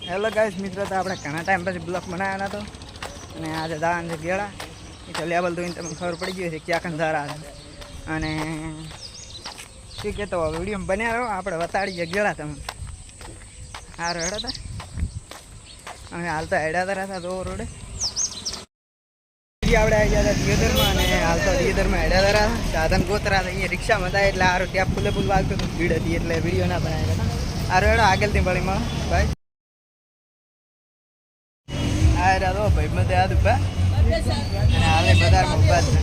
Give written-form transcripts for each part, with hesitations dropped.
hello guys મિત્રો, તો આપણે ઘણા ટાઈમ પછી બ્લોક બનાવ્યા હતો અને આજે દાન છે ગેળા એ તો લેવલ તો તમને ખબર પડી ગઈ છે ક્યાં કંધારા અને શું કહેતો વિડીયો બન્યા રહ્યો આપણે વતાડીએ ગેળા તમે સારું હેડા હતા અમે હાલ તો હેડા હતા તો રોડે આપણે આવી ગયા હતા દિયોદરમાં અને હાલ તો દિયોદરમાં હેડા હતા સાધન ગોતરા હતા અહીંયા રિક્ષામાં હતા એટલે સારું ત્યાં ફૂલે ફૂલ વાગતું હતું ભીડ હતી એટલે વિડીયો ના બનાવ્યા હતા સારું હેડો આગળથી મળી મળો ભાઈ આ રાતો ભાઈ મતે આ દુપા અને હાલે બજારમાં ઉભા છે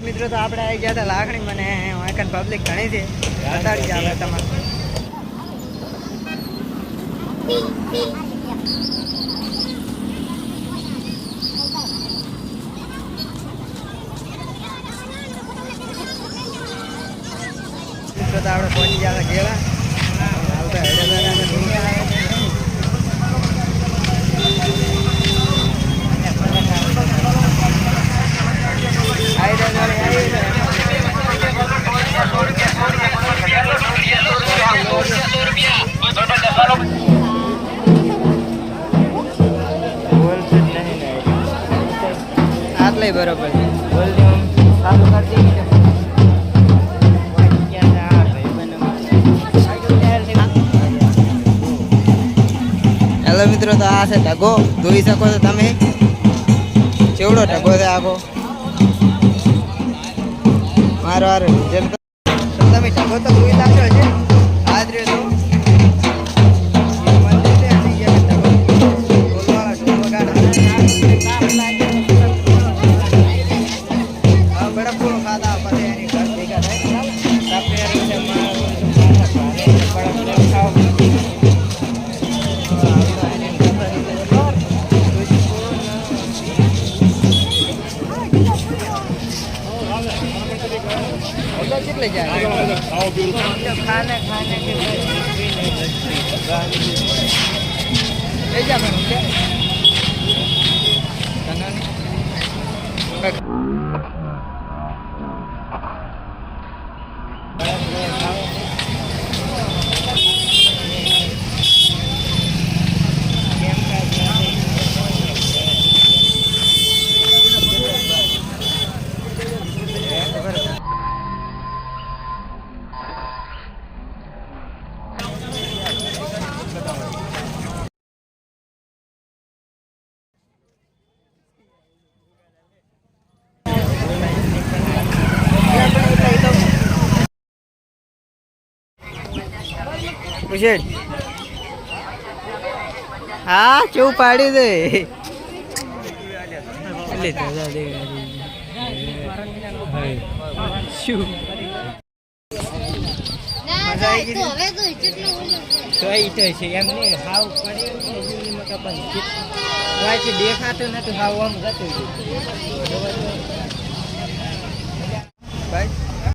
મિત્રો તો આપણે આવી ગયા હતા લાખણી મને એકન પબ્લિક ઘણી છે બતાડી આવે તમારે મિત્રો તો આપણે પહોંચી ગયા હતા ગેળા હાલ તો આટલે બરોબર હેલો મિત્રો, તો આ છે ઢગો જોઈ શકો છો તમે ચેવડો ઢગો છે આખો મારો હારો જેમ તમે ઢગો તો જોઈ લાગશો છે હાજરી તો कितने खाने के ले जा हाँ क्यों पाड़ी दे देखा तो ना तो भाई